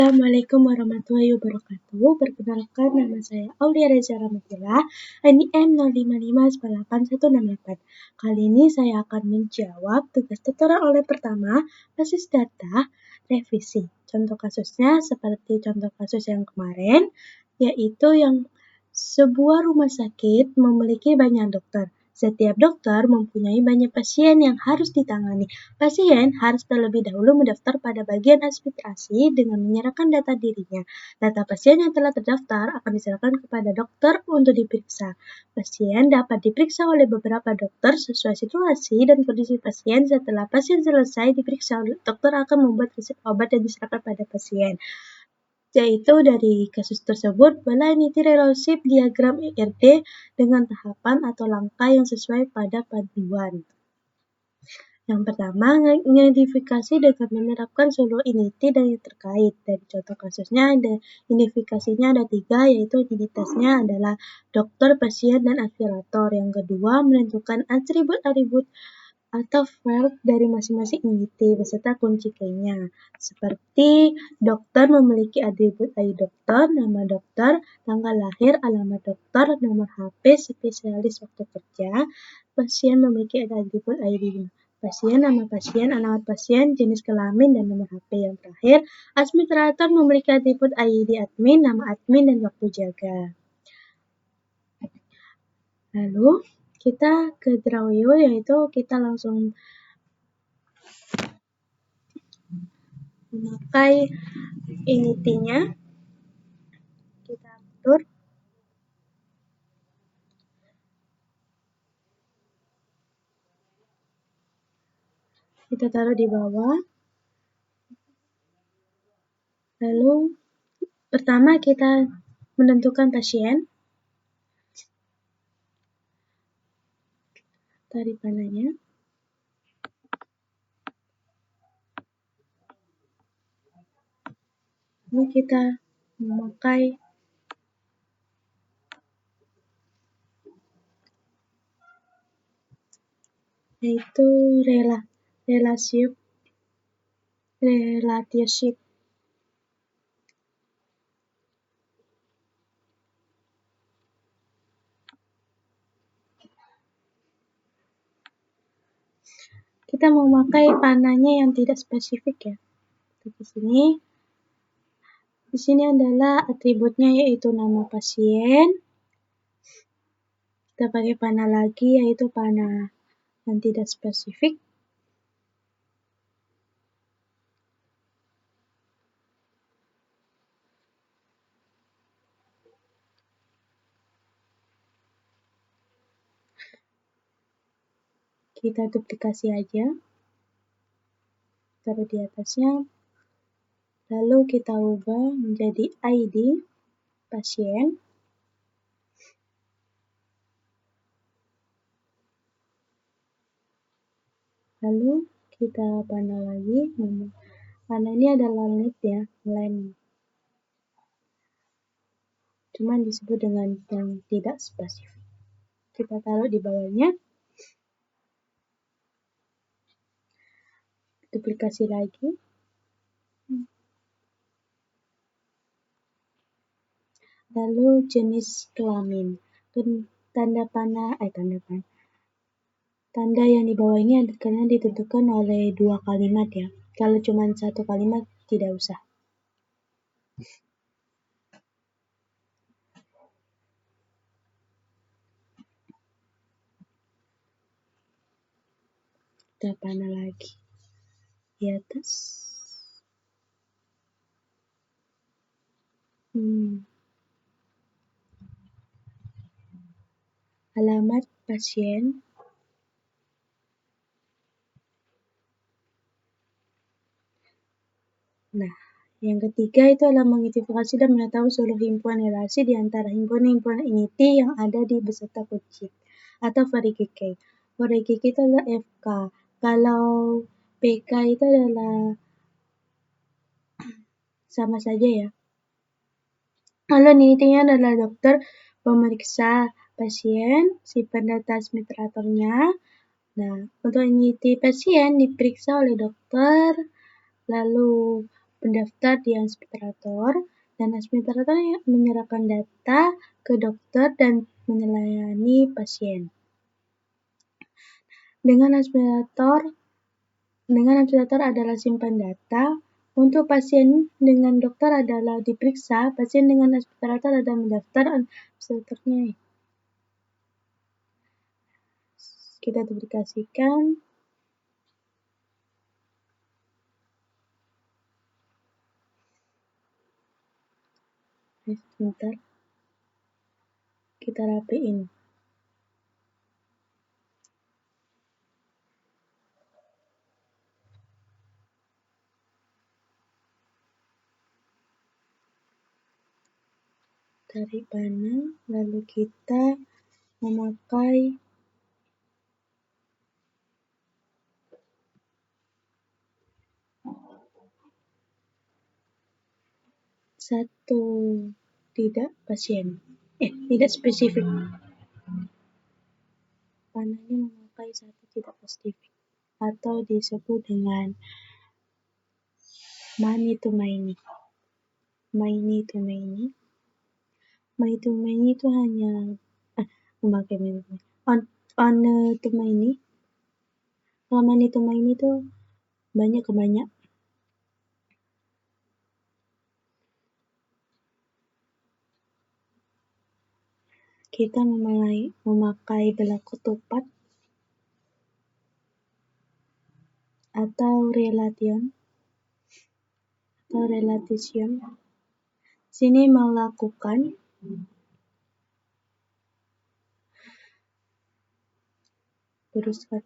Assalamualaikum warahmatullahi wabarakatuh. Perkenalkan, nama saya Aulia Reza Ramadila, NIM 0559868. Kali ini saya akan menjawab tugas tutoral oleh pertama, basis data, revisi. Contoh kasusnya seperti contoh kasus yang kemarin, yaitu yang sebuah rumah sakit memiliki banyak dokter. Setiap dokter mempunyai banyak pasien yang harus ditangani. Pasien harus terlebih dahulu mendaftar pada bagian administrasi dengan menyerahkan data dirinya. Data pasien yang telah terdaftar akan diserahkan kepada dokter untuk diperiksa. Pasien dapat diperiksa oleh beberapa dokter sesuai situasi dan kondisi pasien. Setelah pasien selesai diperiksa, dokter akan membuat resep obat dan diserahkan pada pasien. Yaitu dari kasus tersebut, meneliti relatif diagram ERD dengan tahapan atau langkah yang sesuai pada panduan. Yang pertama, mengidentifikasi dengan menerapkan seluruh entiti dan yang terkait. Dari contoh kasusnya, identifikasinya ada 3, yaitu identitasnya adalah dokter, pasien, dan aspirator. Yang kedua, menentukan atribut-atribut atau verb dari masing-masing entiti beserta kunci key-nya. Seperti dokter memiliki atribut ID dokter, nama dokter, tanggal lahir, alamat dokter, nomor HP, spesialis waktu kerja. Pasien memiliki atribut ID pasien, nama pasien, alamat pasien, jenis kelamin, dan nomor HP. Yang terakhir, administrator memiliki atribut ID admin, nama admin, dan waktu jaga. Lalu kita ke Drawio, yaitu kita langsung memakai entity-nya. Kita atur. Kita taruh di bawah. Lalu pertama kita menentukan pasien. Tarik panahnya. Lalu kita memakai yaitu relationship. Kita memakai panahnya yang tidak spesifik ya. Di sini adalah atributnya yaitu nama pasien. Kita pakai panah lagi yaitu panah yang tidak spesifik. Kita duplikasi aja. Taruh di atasnya. Lalu kita ubah menjadi ID pasien. Lalu kita panah lagi. Panah ini adalah line. Cuman disebut dengan yang tidak spesifik. Kita taruh di bawahnya. Duplikasi lagi. Lalu jenis kelamin. Tanda yang di bawah ini karena ditentukan oleh 2 kalimat ya. Kalau cuma 1 kalimat tidak usah. Kita panah lagi di atas. Alamat pasien. Nah, yang ketiga itu adalah mengidentifikasi dan mengetahui seluruh himpunan relasi di antara himpunan entiti yang ada di beserta kunci atau variable key. Variable key itu adalah FK. Kalau PK itu adalah sama saja ya. Lalu entitinya adalah dokter, pemeriksa pasien, simpan data administratornya. Nah, untuk entiti pasien diperiksa oleh dokter, lalu mendaftar di administrator, dan administrator yang menyerahkan data ke dokter dan melayani pasien. Dengan administrator adalah simpan data. Untuk pasien dengan dokter adalah diperiksa, pasien dengan administrator adalah mendaftar, administratornya. Kita duplikasikan. Sebentar. Kita rapiin. Tarik panah, lalu kita memakai satu tidak spesifik. Panahnya memakai satu tidak spesifik atau disebut dengan many to many. Many to many. Many to many itu hanya memakai on to many. Kalau many to many itu banyak ke banyak. Kita memakai berlaku tepat atau relation atau relation. Sini melakukan teruskan.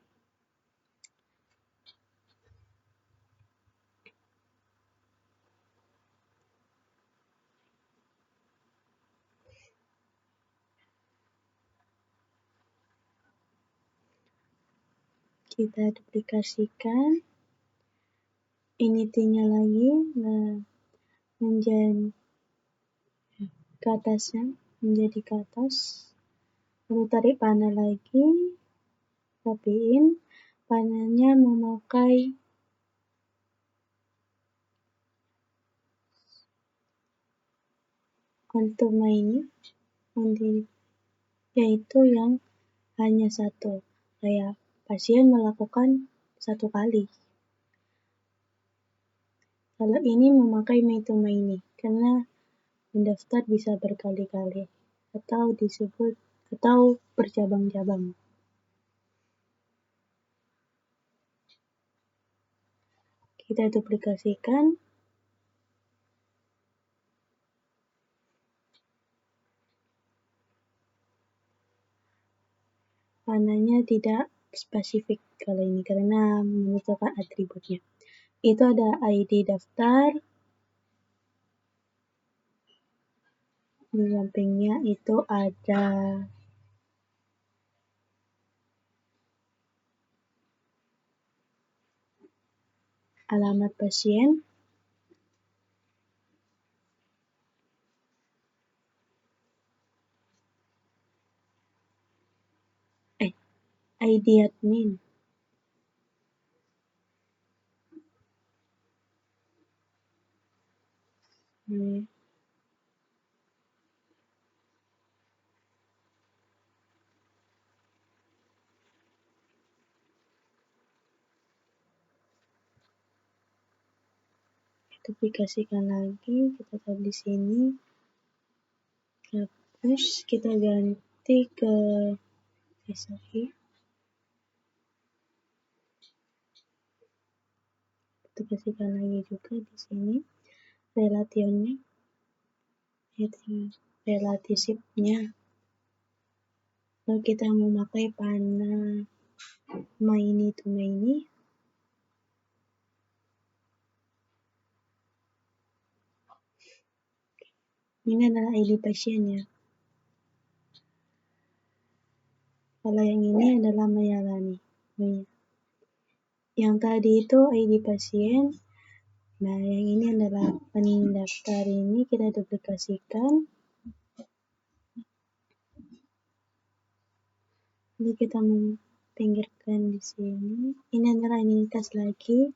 Kita duplikasikan. Ini T-nya lagi menjadi ke atasnya, menjadi ke atas. Lalu tarik panah lagi, rapiin. Panahnya memakai untuk ini, yaitu yang hanya satu, kayak pasien melakukan satu kali. Kalau ini memakai many karena mendaftar bisa berkali-kali atau bercabang-cabang. Kita duplikasikan. Panahnya tidak spesifik kali ini karena menunjukkan atributnya. Itu ada ID daftar. Di sampingnya itu ada alamat pasien. ID admin. Duplikasikan lagi, kita taruh di sini. Hapus, kita ganti ke SRI. Duplikasikan lagi juga di sini. Relationnya, relationship-nya. Lalu kita memakai panah many to many. Ini adalah ID pasiennya. Kalau yang ini adalah Mayalani. Yang tadi itu ID pasien. Nah, yang ini adalah pendaftar. Ini kita duplikasikan. Lalu kita pinggirkan di sini. Ini adalah identitas lagi.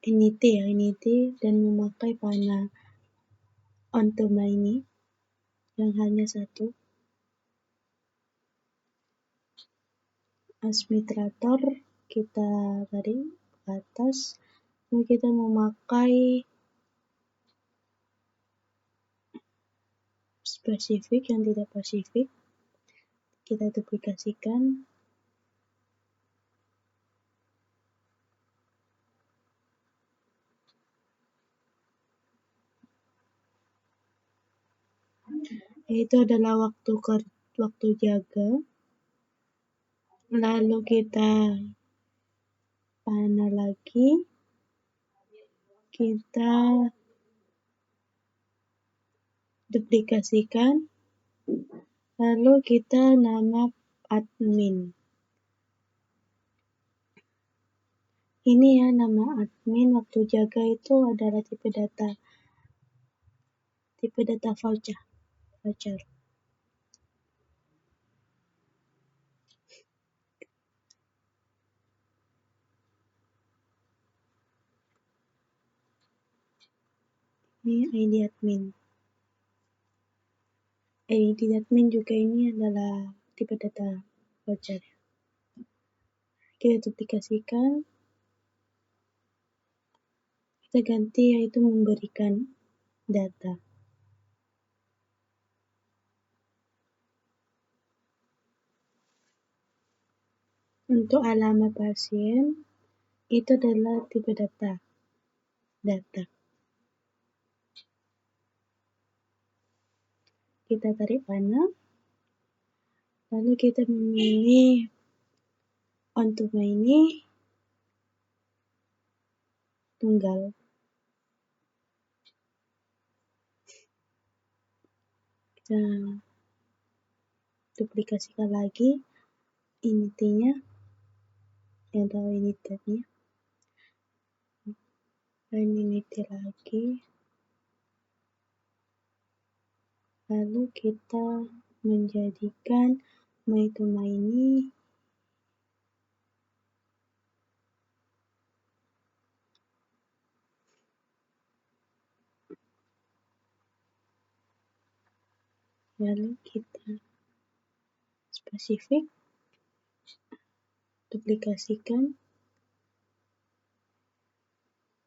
initi dan memakai panah ontomai yang hanya satu. Asmitrator kita tarik ke atas, lalu kita memakai spesifik yang tidak pasifik, kita duplikasikan. Itu adalah waktu jaga. Lalu kita panah lagi, kita duplikasikan, lalu kita nama admin. Ini ya nama admin. Waktu jaga itu adalah tipe data voucher. Ini ID admin. ID admin juga ini adalah tipe data voucher. Kita duplikasikan, kita ganti yaitu memberikan data. Untuk alamat pasien itu adalah tipe data. Kita tarik panah, lalu kita memilih ontomai ini tunggal. Kita duplikasikan lagi initinya atau initinya, dan initi lagi. Lalu kita menjadikan my ini lalu kita spesifik, duplikasikan.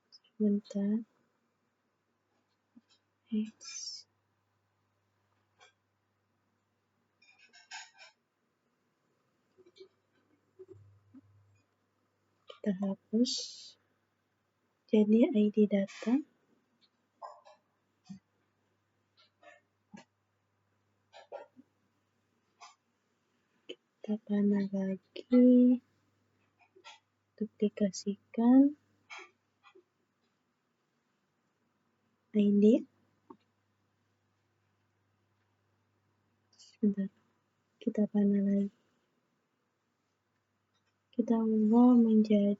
Sebentar. Kita hapus. Jadi ID data. Kita panah lagi, duplikasikan ID. Sebentar, kita panah lagi, kita ubah menjadi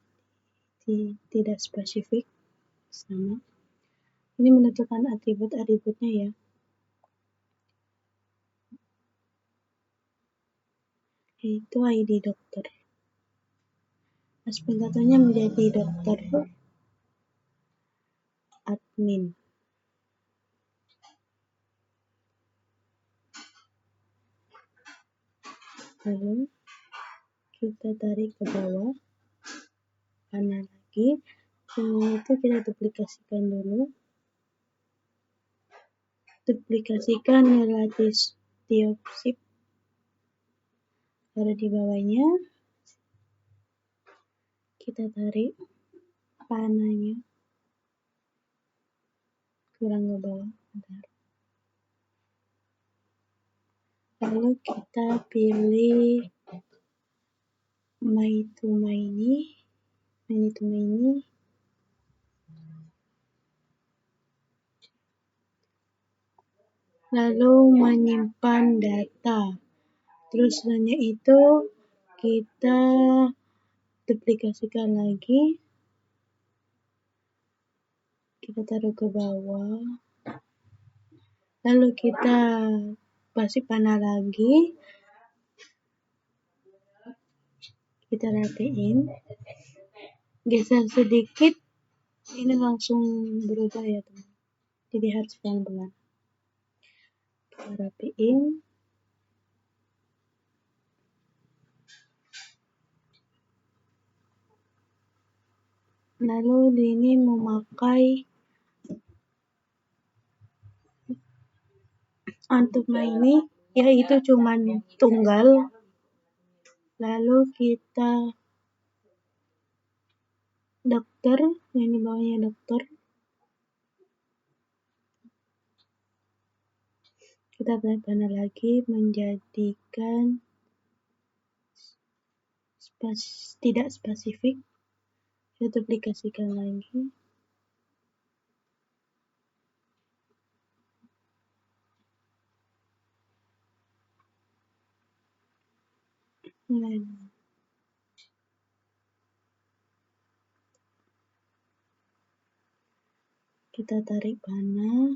tidak spesifik, sama. Ini menentukan atributnya ya. Itu ID dokter. Aspiratornya menjadi dokter admin. Lalu kita tarik ke bawah, panah lagi. Ini itu kita duplikasikan dulu. Duplikasikan relationship ada di bawahnya. Kita tarik panahnya kurang ke bawah. Bentar. Lalu kita pilih my ini. Lalu menyimpan data. Terus selanjutnya itu kita duplikasikan lagi. Kita taruh ke bawah. Lalu kita kasih panah lagi. Kita rapiin. Geser sedikit Ini langsung berubah ya teman, jadi harus pelan-pelan. Kita rapiin. Lalu ini memakai untuk ini yaitu cuman tunggal. Lalu kita dokter, ini bawahnya dokter. Kita panah lagi menjadikan tidak spesifik. Kita duplikasikan lagi. Kita tarik panah.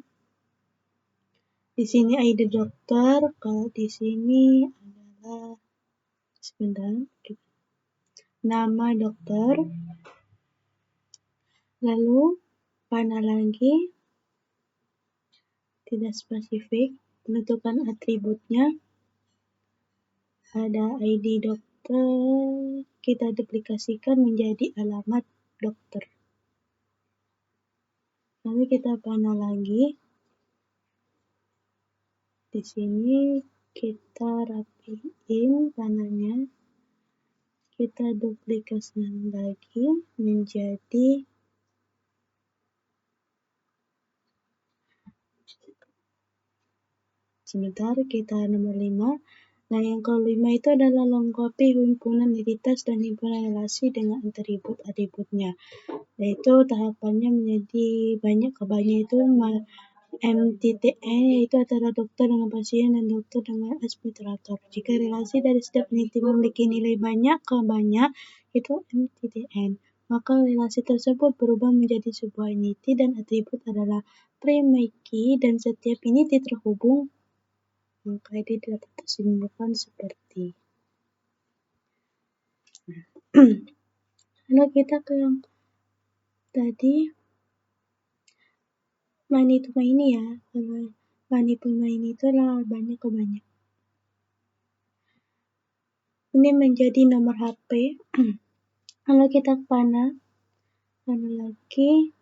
Di sini ID dokter, kalau di sini adalah sebentar, nama dokter. Lalu panah lagi, tidak spesifik, tentukan atributnya. Ada ID dokter, kita duplikasikan menjadi alamat dokter. Lalu kita panah lagi. Di sini kita rapiin panahnya. Kita duplikasikan lagi menjadi sebentar, kita nomor 5. Nah, yang kelima itu adalah lengkapi himpunan entitas dan himpunan relasi dengan atribut-atributnya. Yaitu tahapannya menjadi banyak, kebanyakan itu MTTN, yaitu antara dokter dengan pasien dan dokter dengan administrator. Jika relasi dari setiap entiti memiliki nilai banyak ke banyak, itu MTTN. Maka relasi tersebut berubah menjadi sebuah entiti dan atribut adalah primary key dan setiap entiti terhubung, maka ini dapat disimpulkan seperti. Lalu kita ke yang tadi, many to many ya. Kalau many to many itu adalah banyak ke banyak. Ini menjadi nomor HP. Lalu kita panah lagi.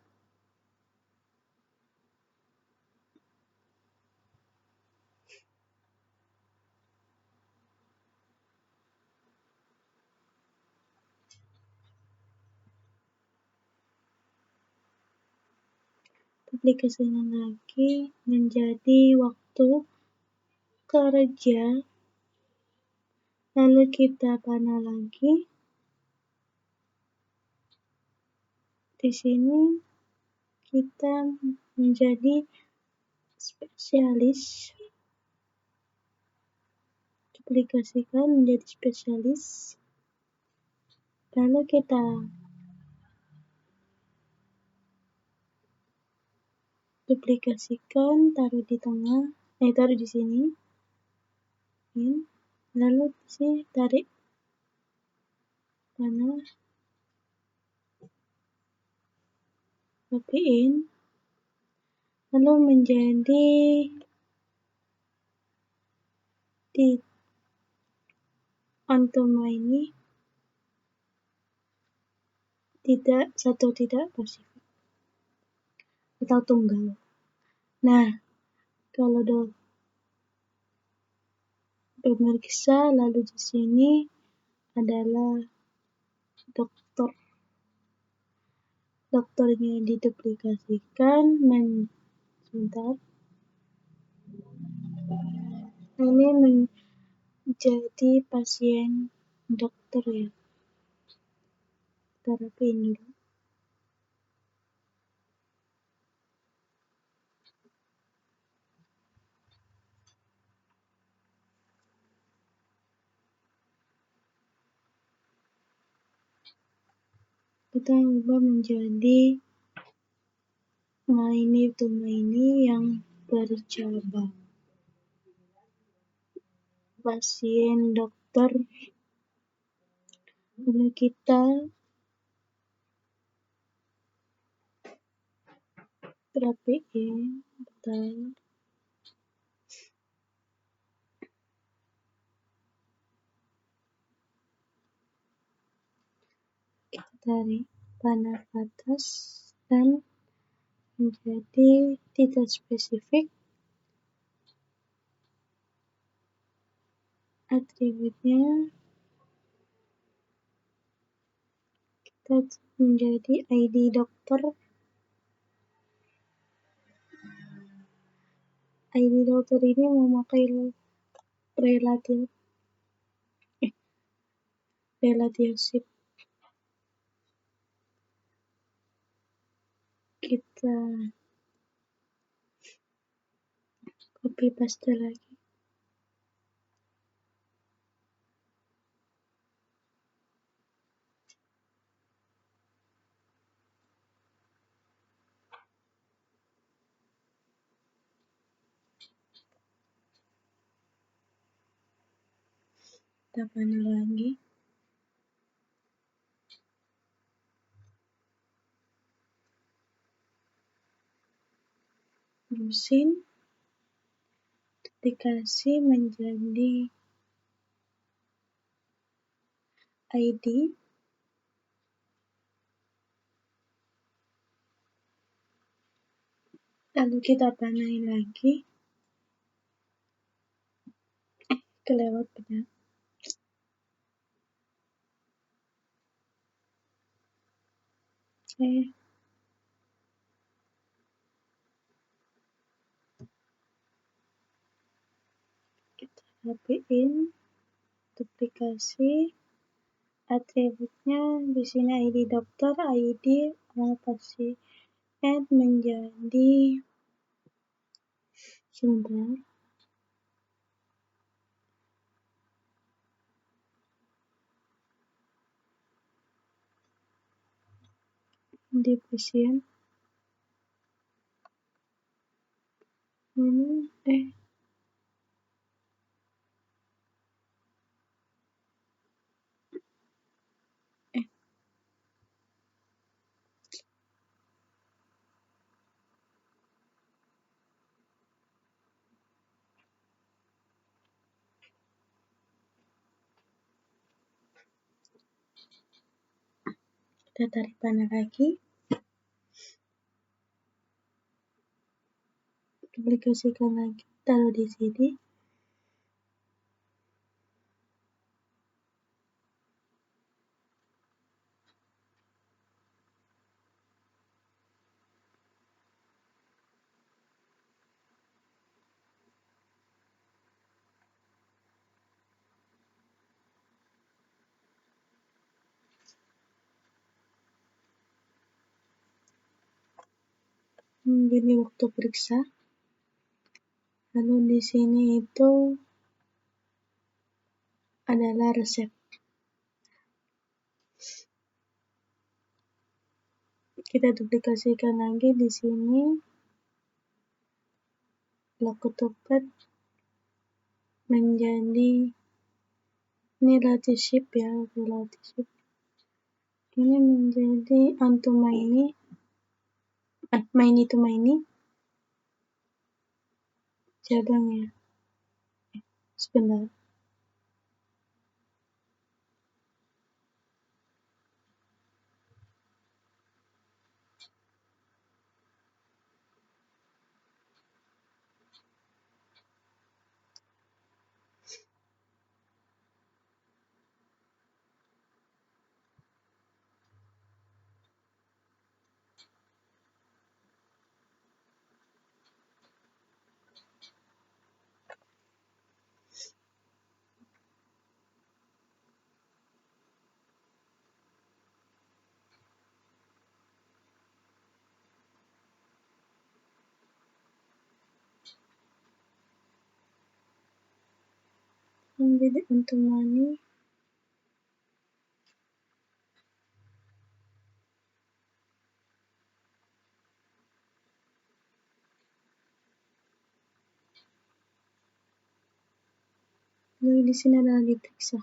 Duplikasikan lagi menjadi waktu kerja. Lalu kita panah lagi. Di sini kita menjadi spesialis. Duplikasikan menjadi spesialis. Lalu kita duplikasikan, taruh di tengah, taruh di sini. Lalu sih tarik panah, rapiin, lalu menjadi di antoma ini tidak spesifik atau tunggal. Nah, kalau pemeriksa, lalu di sini adalah dokter. Dokternya diduplikasikan sebentar. Ini menjadi pasien dokter ya. Kita rapiin dulu. Kita ubah menjadi ini yang bercabang. Pasien dokter. Lalu kita rapiin, bentar. Kita tarik panah ke atas dan menjadi tidak spesifik. Atributnya kita menjadi ID dokter. ID dokter ini memakai relationship. Kita copy paste lagi. Kita panah lagi. Mesin duplikasi menjadi ID. Lalu kita panahin lagi. Kelewat benar. Oke. Kita rapiin, duplikasi. Atributnya di sini ID dokter, ID pasien menjadi sebentar. Di pasien kita tarik panah lagi, duplikasikan lagi, taruh di sini. Ini waktu periksa. Lalu di sini itu adalah resep. Kita duplikasikan lagi di sini. Laku topet menjadi ini relationship ya, relationship. Ini menjadi Antumaini, Maini to Maini. Cabang ya. Sebentar. Menjadi Antumani. Lalu di sini adalah diperiksa.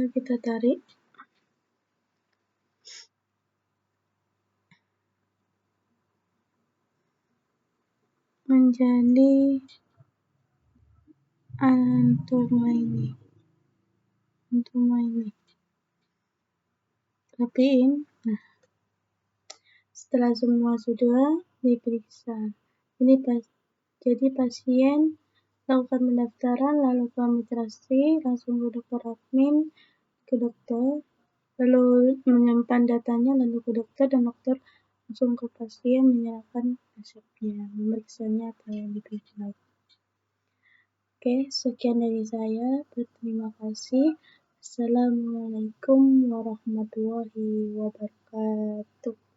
kita tarik menjadi antuma ini. Rapiin. Nah, setelah semua sudah diperiksa, jadi pasien lakukan pendaftaran, lalu ke administrasi, langsung ke dokter admin, ke dokter, lalu menyimpan datanya, lalu ke dokter, dan dokter langsung ke pasien menyerahkan resepnya, memeriksanya apa yang diperiksa. Oke, sekian dari saya. Terima kasih. Assalamualaikum warahmatullahi wabarakatuh.